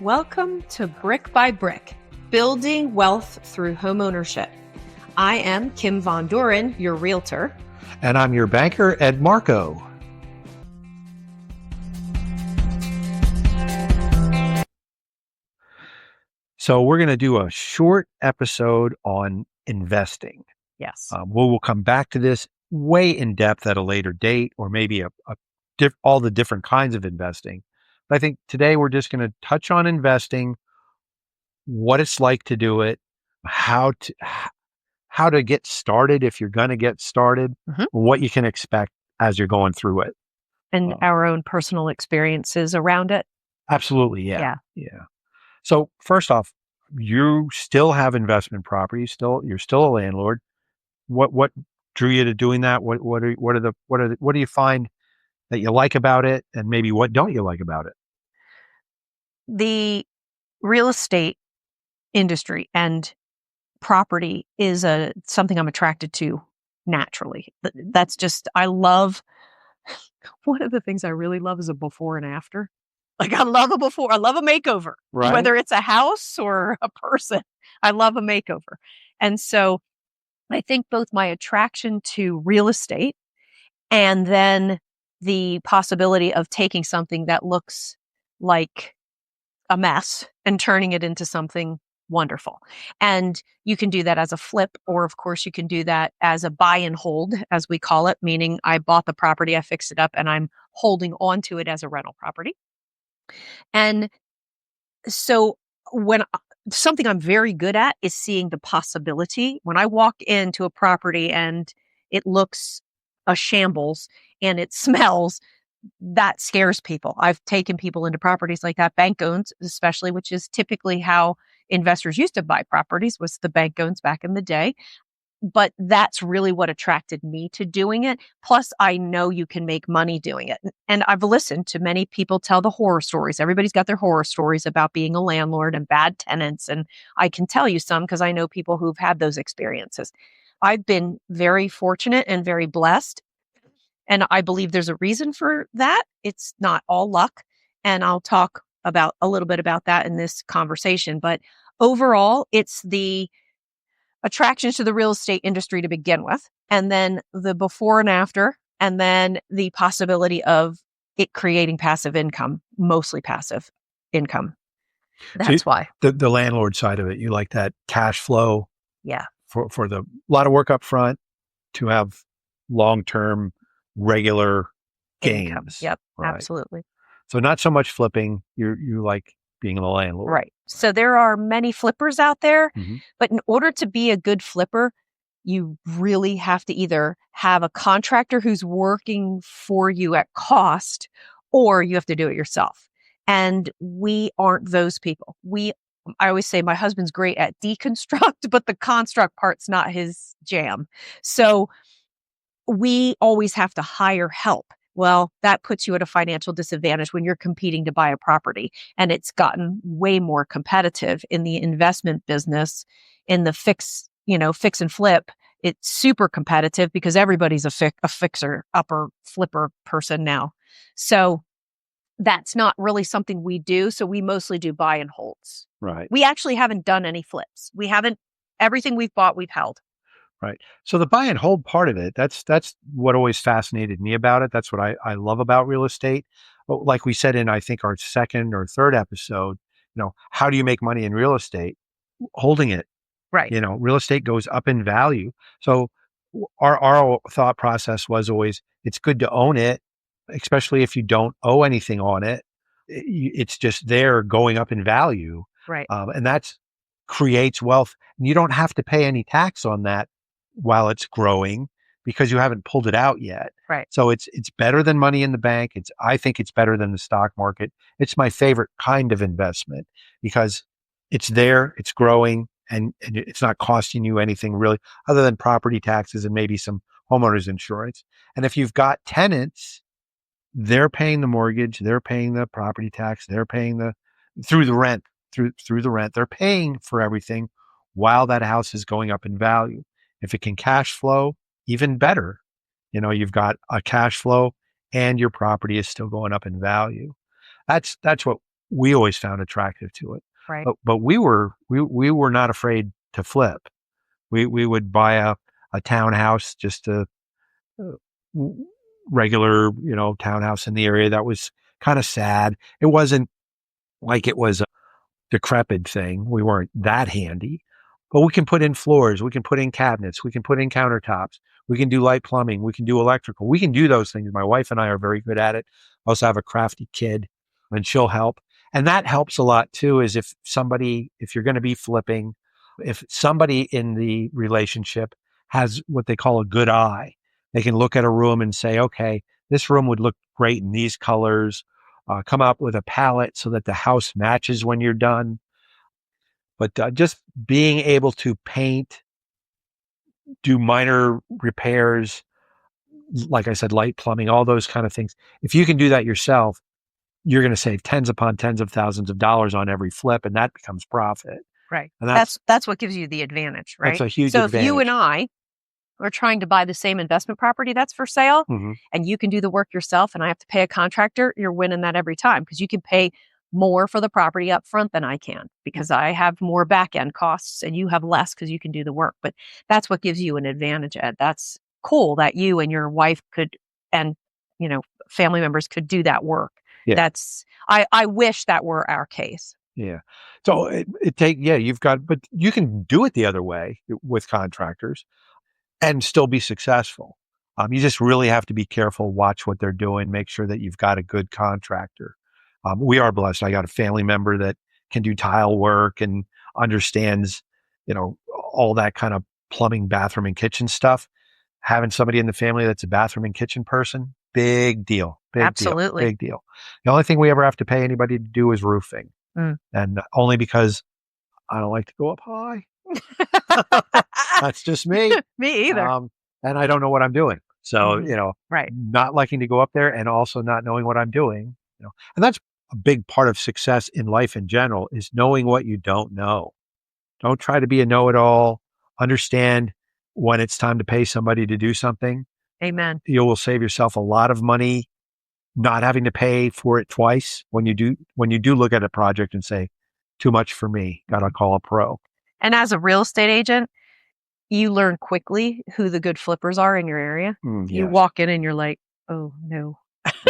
Welcome to Brick by Brick, Building Wealth Through Homeownership. I am Kim Von Dohren, your Realtor. And I'm your banker, Ed Marko. So we're going to do a short episode on investing. Yes. We'll come back to this way in depth at a later date, or maybe all the different kinds of investing. But I think today we're just going to touch on investing, what it's like to do it, how to get started if you're going to get started, what you can expect as you're going through it. And our own personal experiences around it. Absolutely, yeah. So first off, you still have investment property. You're still a landlord. What drew you to doing that? What do you find that you like about it, and maybe what don't you like about it? The real estate industry and property is something I'm attracted to naturally. That's just, I love, one of the things I really love is a before and after. Like I love a makeover, right? Whether it's a house or a person, I love a makeover. And so I think both my attraction to real estate and then the possibility of taking something that looks like a mess and turning it into something wonderful. And you can do that as a flip, or of course you can do that as a buy and hold, as we call it, meaning I bought the property, I fixed it up, and I'm holding on to it as a rental property. And so something I'm very good at is seeing the possibility. When I walk into a property and it looks a shambles and it smells, that scares people. I've taken people into properties like that, bank owns especially, which is typically how investors used to buy properties, was the bank owns back in the day. But that's really what attracted me to doing it. Plus, I know you can make money doing it. And I've listened to many people tell the horror stories. Everybody's got their horror stories about being a landlord and bad tenants. And I can tell you some because I know people who've had those experiences. I've been very fortunate and very blessed. And I believe there's a reason for that. It's not all luck. And I'll talk about a little bit about that in this conversation. But overall, it's the attractions to the real estate industry to begin with, and then the before and after, and then the possibility of it creating passive income, mostly passive income. That's why. The landlord side of it, you like that cash flow. Yeah. For the lot of work up front to have long-term regular gains. Income. Yep. Right. Absolutely. So not so much flipping. You like being a landlord. Right. So there are many flippers out there, but in order to be a good flipper, you really have to either have a contractor who's working for you at cost, or you have to do it yourself. And we aren't those people. I always say my husband's great at deconstruct, but the construct part's not his jam. So we always have to hire help. Well, that puts you at a financial disadvantage when you're competing to buy a property. And it's gotten way more competitive in the investment business, in the fix and flip. It's super competitive because everybody's a fixer, upper flipper person now. So that's not really something we do. So we mostly do buy and holds. Right. We actually haven't done any flips. Everything we've bought, we've held. Right. So the buy and hold part of it, that's what always fascinated me about it. That's what I love about real estate. But like we said in, I think, our second or third episode, how do you make money in real estate? Holding it. Right. Real estate goes up in value. So our thought process was always, it's good to own it, especially if you don't owe anything on it. It's just there going up in value. Right. And that creates wealth. And you don't have to pay any tax on that while it's growing because you haven't pulled it out yet. Right. So it's better than money in the bank. I think it's better than the stock market. It's my favorite kind of investment because it's there, it's growing, and it's not costing you anything really other than property taxes and maybe some homeowners insurance. And if you've got tenants, they're paying the mortgage, they're paying the property tax, they're paying through the rent, they're paying for everything while that house is going up in value. If it can cash flow, even better. You've got a cash flow and your property is still going up in value. That's what we always found attractive to it. Right. But we were not afraid to flip. We would buy a townhouse, just a regular, townhouse in the area that was kind of sad. It wasn't like it was a decrepit thing. We weren't that handy, but we can put in floors. We can put in cabinets. We can put in countertops. We can do light plumbing. We can do electrical. We can do those things. My wife and I are very good at it. I also have a crafty kid, and she'll help. And that helps a lot too, is if you're going to be flipping, if somebody in the relationship has what they call a good eye, they can look at a room and say, okay, this room would look great in these colors, come up with a palette so that the house matches when you're done. But just being able to paint, do minor repairs, like I said, light plumbing, all those kind of things. If you can do that yourself, you're going to save tens upon tens of thousands of dollars on every flip, and that becomes profit. Right. And That's what gives you the advantage, right? That's a huge so advantage. If you and I are trying to buy the same investment property that's for sale, and you can do the work yourself and I have to pay a contractor, you're winning that every time, because you can pay more for the property up front than I can, because I have more back end costs and you have less because you can do the work. But that's what gives you an advantage, Ed. That's cool that you and your wife could, and family members could do that work. Yeah. I wish that were our case. Yeah. So but you can do it the other way with contractors and still be successful. You just really have to be careful, watch what they're doing, make sure that you've got a good contractor. We are blessed. I got a family member that can do tile work and understands, all that kind of plumbing, bathroom, and kitchen stuff. Having somebody in the family that's a bathroom and kitchen person, big deal. Absolutely. Big deal. The only thing we ever have to pay anybody to do is roofing. And only because I don't like to go up high. That's just me. Me either. And I don't know what I'm doing. So, right. Not liking to go up there and also not knowing what I'm doing, and that's a big part of success in life in general, is knowing what you don't know. Don't try to be a know-it-all. Understand when it's time to pay somebody to do something. Amen. You will save yourself a lot of money not having to pay for it twice when you do look at a project and say, too much for me, gotta call a pro. And as a real estate agent, you learn quickly who the good flippers are in your area. Yes. You walk in and you're like, oh no.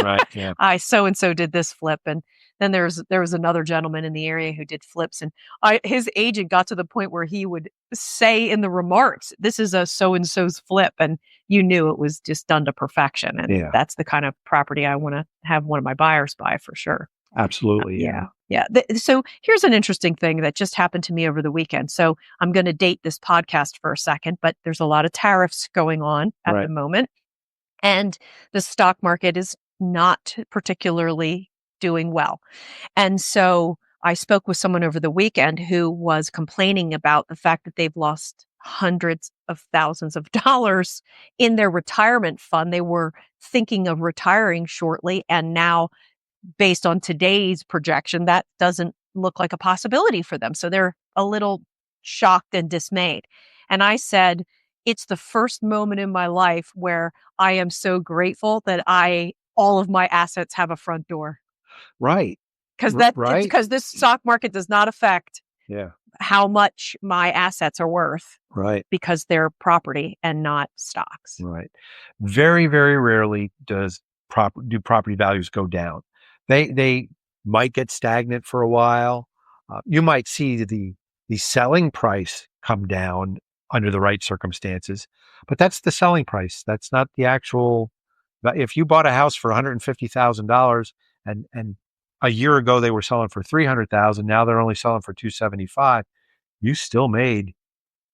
Right. Yeah. I so-and-so did this flip. And then there was another gentleman in the area who did flips. And his agent got to the point where he would say in the remarks, this is a so-and-so's flip. And you knew it was just done to perfection. And that's the kind of property I want to have one of my buyers buy for sure. Absolutely. Yeah. So here's an interesting thing that just happened to me over the weekend. So I'm going to date this podcast for a second, but there's a lot of tariffs going on at the moment. And the stock market is not particularly doing well. And so I spoke with someone over the weekend who was complaining about the fact that they've lost hundreds of thousands of dollars in their retirement fund. They were thinking of retiring shortly, and now, based on today's projection, that doesn't look like a possibility for them. So they're a little shocked and dismayed. And I said, it's the first moment in my life where I am so grateful that all of my assets have a front door. Right. Because this stock market does not affect how much my assets are worth. Right. Because they're property and not stocks. Right. Very, very rarely do property values go down. They might get stagnant for a while. You might see the selling price come down under the right circumstances, but that's the selling price. That's not the actual. If you bought a house for $150,000 and a year ago they were selling for $300,000, now they're only selling for $275,000, you still made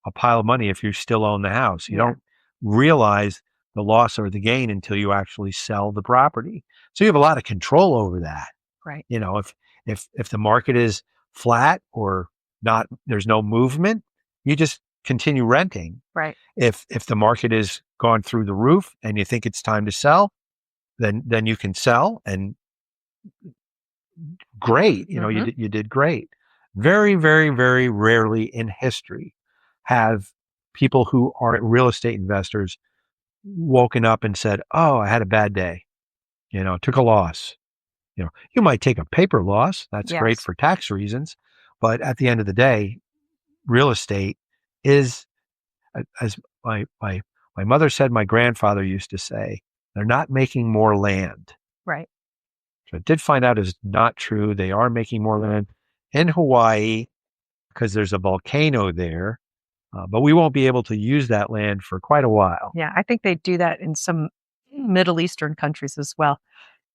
a pile of money if you still own the house. You don't realize the loss or the gain until you actually sell the property. So you have a lot of control over that. Right. If the market is flat or not, there's no movement, you just continue renting. Right. If the market is gone through the roof and you think it's time to sell, then you can sell, and great. You did great. Very, very, very rarely in history have people who are real estate investors woken up and said, oh, I had a bad day, took a loss. You might take a paper loss. That's great Yes. for tax reasons. But at the end of the day, real estate is, as my mother said, my grandfather used to say, they're not making more land. Right. So I did find out is not true. They are making more land in Hawaii because there's a volcano there, but we won't be able to use that land for quite a while. Yeah. I think they do that in some Middle Eastern countries as well.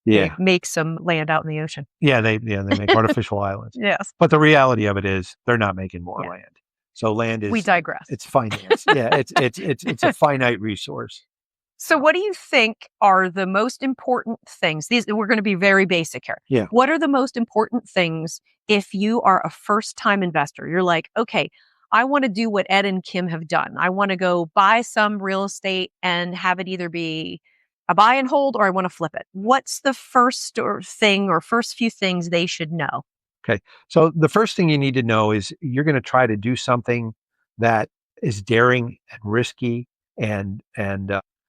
They Yeah. make some land out in the ocean. Yeah, they make artificial islands. Yes. But the reality of it is they're not making more Yeah. land. So land We is digress. it's finance. Yeah, it's a finite resource. So what do you think are the most important things? These we're going to be very basic here. Yeah. What are the most important things if you are a first-time investor? You're like, okay, I want to do what Ed and Kim have done. I want to go buy some real estate and have it either be a buy and hold or I want to flip it. What's the first or first few things they should know? Okay. So the first thing you need to know is you're going to try to do something that is daring and risky and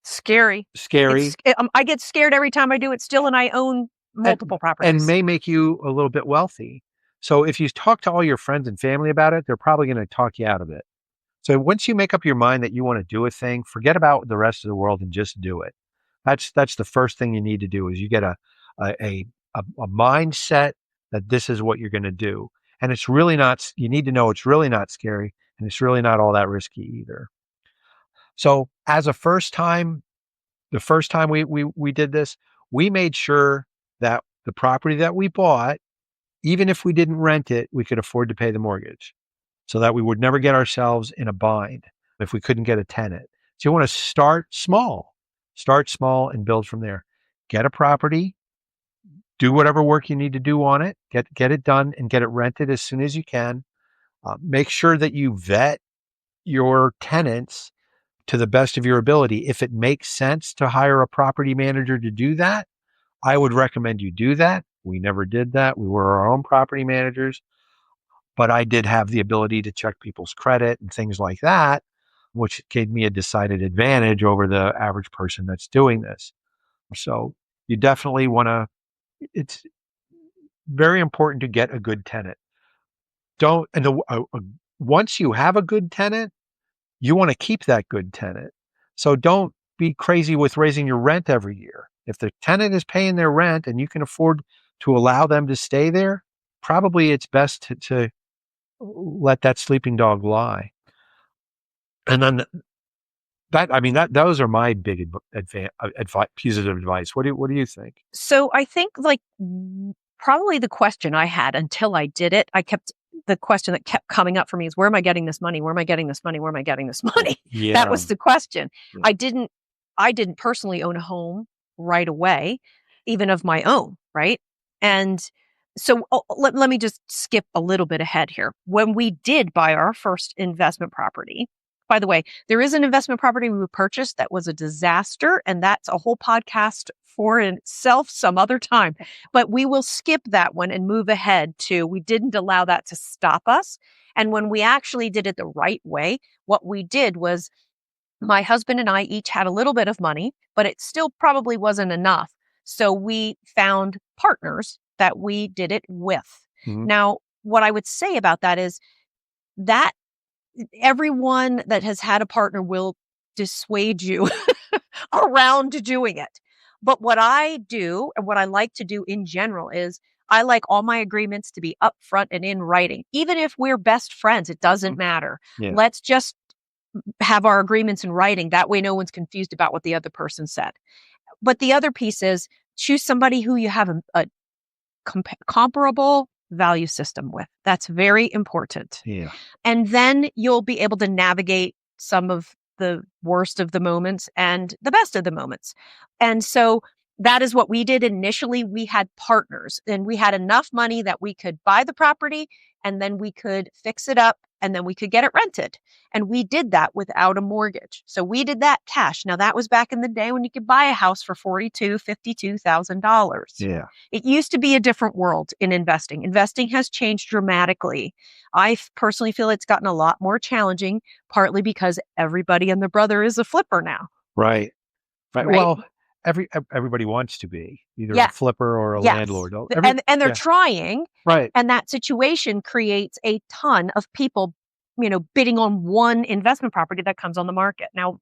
Scary. scary I get scared every time I do it still, and I own multiple properties. and may make you a little bit wealthy. So if you talk to all your friends and family about it, they're probably going to talk you out of it. So once you make up your mind that you want to do a thing, forget about the rest of the world and just do it. That's the first thing you need to do is you get a mindset that this is what you're going to do. And it's really not, you need to know it's really not scary and it's really not all that risky either. So as the first time we did this, we made sure that the property that we bought, even if we didn't rent it, we could afford to pay the mortgage so that we would never get ourselves in a bind if we couldn't get a tenant. So you want to start small and build from there. Get a property, do whatever work you need to do on it, get it done and get it rented as soon as you can. Make sure that you vet your tenants to the best of your ability. If it makes sense to hire a property manager to do that, I would recommend you do that. We never did that. We were our own property managers, but I did have the ability to check people's credit and things like that, which gave me a decided advantage over the average person that's doing this. So you definitely want to, it's very important to get a good tenant. Once you have a good tenant, you want to keep that good tenant. So don't be crazy with raising your rent every year. If the tenant is paying their rent and you can afford to allow them to stay there, probably it's best to let that sleeping dog lie. And then those are my big pieces of advice. What do you think? So I think probably the question I had until I did it, the question that kept coming up for me is, where am I getting this money? Where am I getting this money? Where am I getting this money? Yeah. That was the question. Yeah. I didn't personally own a home right away, even of my own, right? And so let me just skip a little bit ahead here. When we did buy our first investment property, by the way, there is an investment property we purchased that was a disaster, and that's a whole podcast for itself some other time. But we will skip that one and move ahead to, we didn't allow that to stop us. And when we actually did it the right way, what we did was my husband and I each had a little bit of money, but it still probably wasn't enough. So we found partners that we did it with. Mhm. Now, what I would say about that is that everyone that has had a partner will dissuade you around doing it. But what I do and what I like to do in general is I like all my agreements to be upfront and in writing. Even if we're best friends, it doesn't matter. Yeah. Let's just have our agreements in writing. That way, no one's confused about what the other person said. But the other piece is choose somebody who you have a comparable value system with. That's very important. Yeah. And then you'll be able to navigate some of the worst of the moments and the best of the moments. And so that is what we did initially. We had partners and we had enough money that we could buy the property and then we could fix it up and then we could get it rented. And we did that without a mortgage. So we did that cash. Now that was back in the day when you could buy a house for $42,000, $52,000. Yeah. It used to be a different world in investing. Investing has changed dramatically. I personally feel it's gotten a lot more challenging, partly because everybody and their brother is a flipper now. Right. Right. Well, everybody wants to be either a Yeah. flipper or a Yes. landlord. And they're trying. Right. And that situation creates a ton of people, bidding on one investment property that comes on the market. Now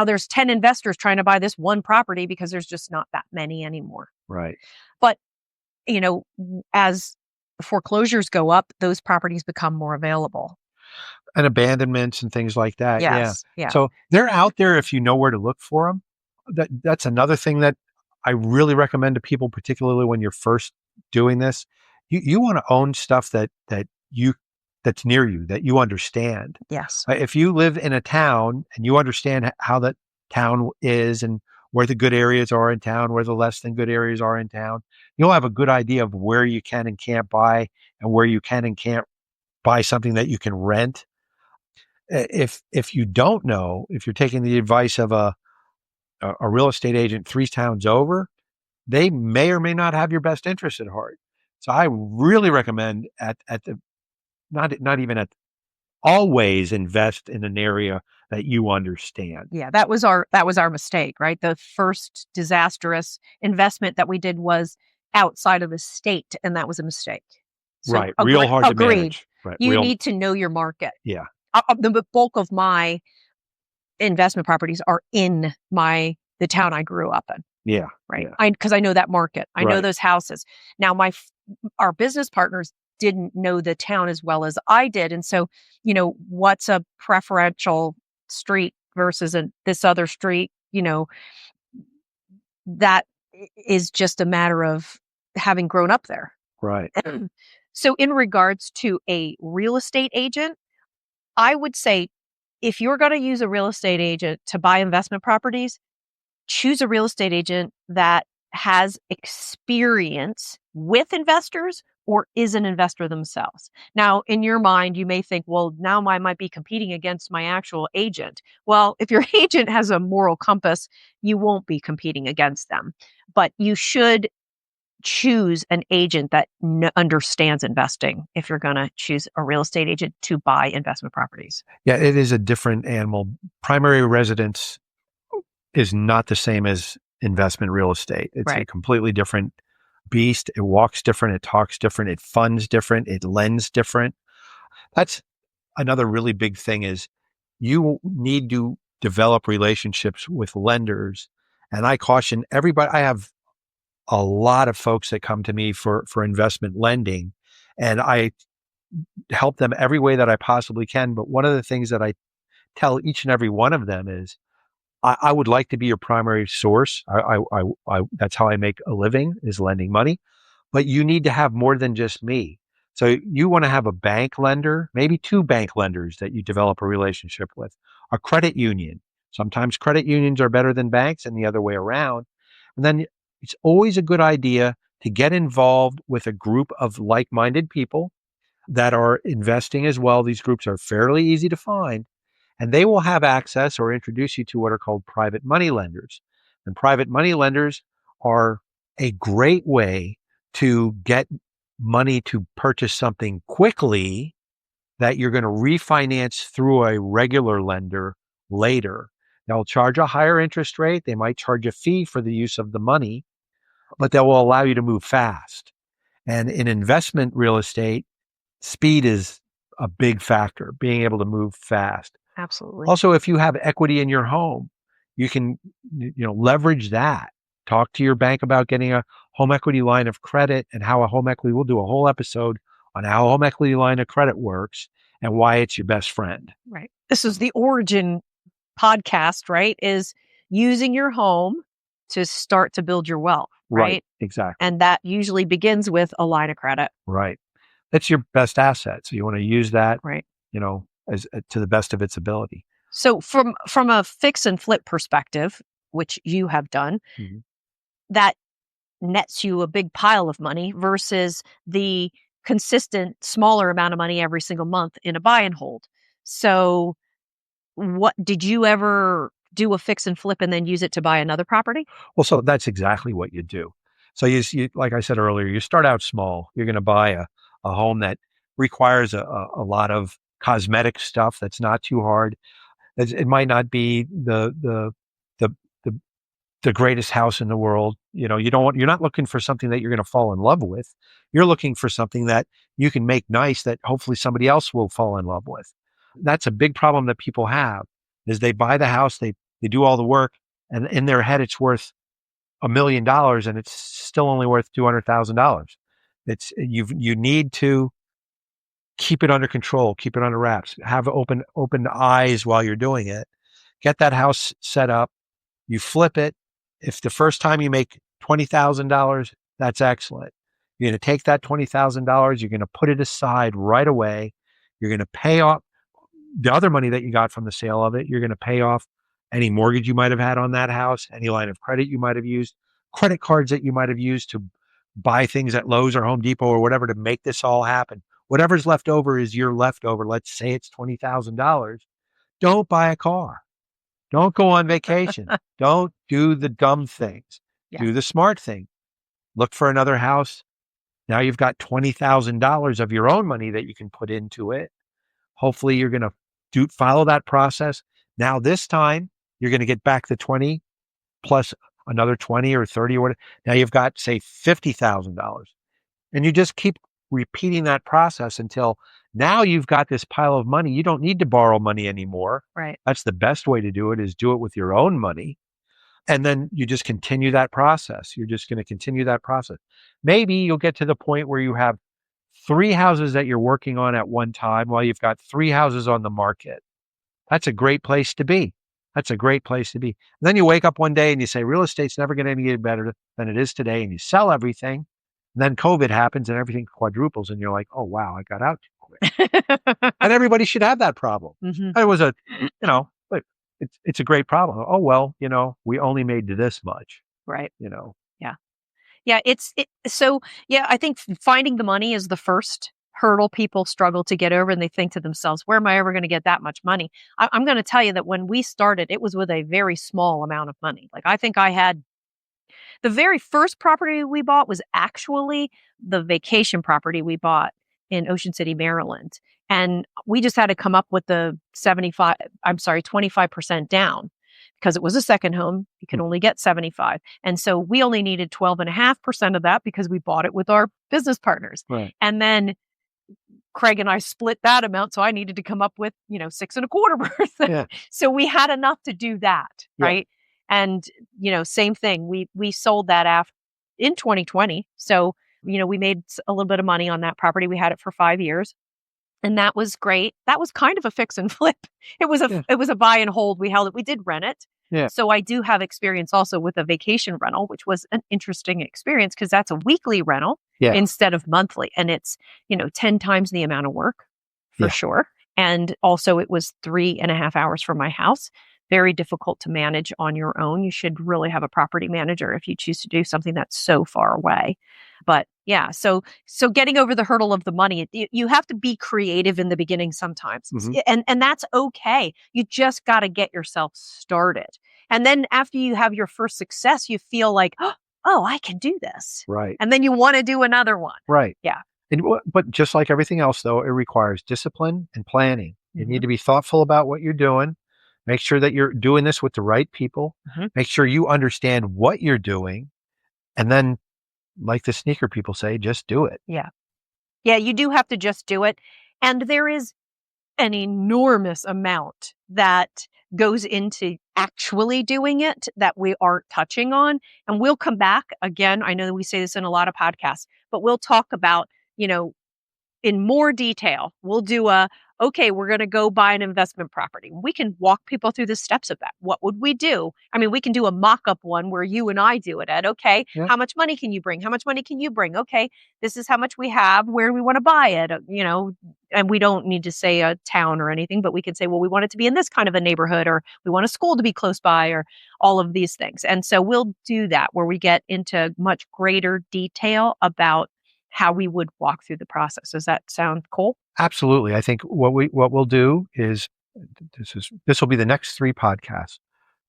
there's 10 investors trying to buy this one property because there's just not that many anymore. Right. But, as foreclosures go up, those properties become more available. And abandonments and things like that. Yes. Yeah. So they're out there if you know where to look for them. That's another thing that I really recommend to people, particularly when you're first doing this. You want to own stuff that's near you, that you understand. Yes. If you live in a town and you understand how that town is and where the good areas are in town, where the less than good areas are in town, you'll have a good idea of where you can and can't buy and where you can and can't buy something that you can rent. If you don't know, if you're taking the advice of a real estate agent 3 towns over, they may or may not have your best interest at heart. So I really recommend at the not even at always invest in an area that you understand. Yeah, that was our mistake, right? The first disastrous investment that we did was outside of the state, and that was a mistake. So Right, real hard to manage. Right, you need to know your market. Yeah. The bulk of my investment properties are in the town I grew up in. Yeah. Right. Yeah. Because I know that market. I know those houses. Now, our business partners didn't know the town as well as I did. And so, what's a preferential street versus this other street, that is just a matter of having grown up there. Right. So in regards to a real estate agent, I would say if you're going to use a real estate agent to buy investment properties, choose a real estate agent that has experience with investors or is an investor themselves. Now, in your mind, you may think, well, now I might be competing against my actual agent. Well, if your agent has a moral compass, you won't be competing against them. But you should choose an agent that understands investing if you're going to choose a real estate agent to buy investment properties. Yeah, it is a different animal. Primary residence is not the same as investment real estate. It's a completely different beast. It walks different. It talks different. It funds different. It lends different. That's another really big thing is you need to develop relationships with lenders. And I caution everybody, I have a lot of folks that come to me for investment lending, and I help them every way that I possibly can. But one of the things that I tell each and every one of them is, I would like to be your primary source. That's how I make a living, is lending money. But you need to have more than just me. So you want to have a bank lender, maybe 2 bank lenders that you develop a relationship with, a credit union. Sometimes credit unions are better than banks and the other way around. And then it's always a good idea to get involved with a group of like-minded people that are investing as well. These groups are fairly easy to find, and they will have access or introduce you to what are called private money lenders. And private money lenders are a great way to get money to purchase something quickly that you're going to refinance through a regular lender later. They'll charge a higher interest rate. They might charge a fee for the use of the money, but they will allow you to move fast. And in investment real estate, speed is a big factor, being able to move fast. Absolutely. Also, if you have equity in your home, you can, leverage that. Talk to your bank about getting a home equity line of credit and how a home equity, we'll do a whole episode on how a home equity line of credit works and why it's your best friend. Right. This is the origin podcast, right? Is using your home to start to build your wealth, right? Exactly. And that usually begins with a line of credit. Right. That's your best asset. So you want to use that, right? As to the best of its ability. So from a fix and flip perspective, which you have done, that nets you a big pile of money versus the consistent smaller amount of money every single month in a buy and hold. So what did you ever do a fix and flip and then use it to buy another property? Well, so that's exactly what you do. So you like I said earlier, you start out small. You're going to buy a home that requires a lot of cosmetic stuff that's not too hard. It might not be the the greatest house in the world. You know, you're not looking for something that you're going to fall in love with. You're looking for something that you can make nice that hopefully somebody else will fall in love with. That's a big problem that people have is they buy the house, they do all the work, and in their head it's worth $1 million and it's still only worth $200,000. You need to keep it under control, keep it under wraps, have open eyes while you're doing it. Get that house set up. You flip it. If the first time you make $20,000, that's excellent. You're going to take that $20,000, you're going to put it aside right away. You're going to pay off the other money that you got from the sale of it. You're going to pay off any mortgage you might have had on that house, any line of credit you might have used, credit cards that you might have used to buy things at Lowe's or Home Depot or whatever to make this all happen. Whatever's left over is your leftover. Let's say it's $20,000. Don't buy a car. Don't go on vacation. Don't do the dumb things. Yeah. Do the smart thing. Look for another house. Now you've got $20,000 of your own money that you can put into it. Hopefully you're going to follow that process. Now this time you're going to get back the 20 plus another 20 or 30 or whatever. Now you've got, say, $50,000. And you just keep repeating that process until now you've got this pile of money. You don't need to borrow money anymore. Right. That's the best way to do it, is do it with your own money. And then you just continue that process. You're just going to continue that process. Maybe you'll get to the point where you have 3 houses that you're working on at one time while you've got 3 houses on the market. That's a great place to be. That's a great place to be. And then you wake up one day and you say, real estate's never going to get any better than it is today. And you sell everything. And then COVID happens and everything quadruples. And you're like, oh, wow, I got out too quick. And everybody should have that problem. Mm-hmm. It was it's a great problem. Oh, well, we only made this much. Right. Yeah. Yeah. So I think finding the money is the first hurdle people struggle to get over, and they think to themselves, where am I ever going to get that much money? I'm going to tell you that when we started, it was with a very small amount of money. Like, I think I had the very first property we bought was actually the vacation property we bought in Ocean City, Maryland. And we just had to come up with the 25% down, because it was a second home. You could only get 75. And so we only needed 12.5% of that because we bought it with our business partners. Right. And then Craig and I split that amount. So I needed to come up with, 6.25%. Yeah. So we had enough to do that. Yeah. Right. And, same thing. We sold that in 2020. So, we made a little bit of money on that property. We had it for 5 years. And that was great. That was kind of a fix and flip. It was a buy and hold. We held it. We did rent it. Yeah. So I do have experience also with a vacation rental, which was an interesting experience because that's a weekly rental instead of monthly. And it's, 10 times the amount of work for sure. And also it was 3.5 hours from my house. Very difficult to manage on your own. You should really have a property manager if you choose to do something that's so far away. But yeah, so getting over the hurdle of the money, you have to be creative in the beginning sometimes. Mm-hmm. And that's okay. You just got to get yourself started. And then after you have your first success, you feel like, oh, I can do this. Right. And then you want to do another one. Right. Yeah. But just like everything else, though, it requires discipline and planning. Mm-hmm. You need to be thoughtful about what you're doing. Make sure that you're doing this with the right people. Mm-hmm. Make sure you understand what you're doing. And then, like the sneaker people say, just do it. Yeah. Yeah, you do have to just do it. And there is an enormous amount that goes into actually doing it that we aren't touching on. And we'll come back again. I know that we say this in a lot of podcasts, but we'll talk about, in more detail. We'll do okay, we're going to go buy an investment property. We can walk people through the steps of that. What would we do? I mean, we can do a mock-up one where you and I do it at, okay, how much money can you bring? How much money can you bring? Okay, this is how much we have, where we want to buy it, and we don't need to say a town or anything, but we could say, well, we want it to be in this kind of a neighborhood, or we want a school to be close by, or all of these things. And so we'll do that where we get into much greater detail about how we would walk through the process. Does that sound cool? Absolutely. I think what we'll do is this will be the next 3 podcasts.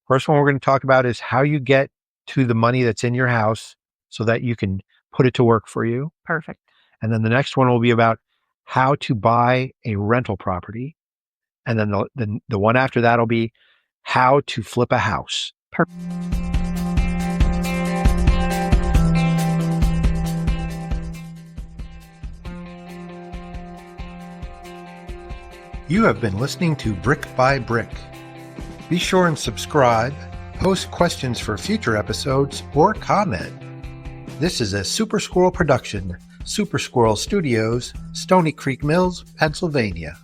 First one we're going to talk about is how you get to the money that's in your house so that you can put it to work for you. Perfect. And then the next one will be about how to buy a rental property. And then the one after that will be how to flip a house. Perfect. You have been listening to Brick by Brick. Be sure and subscribe, post questions for future episodes, or comment. This is a Super Squirrel production, Super Squirrel Studios, Stony Creek Mills, Pennsylvania.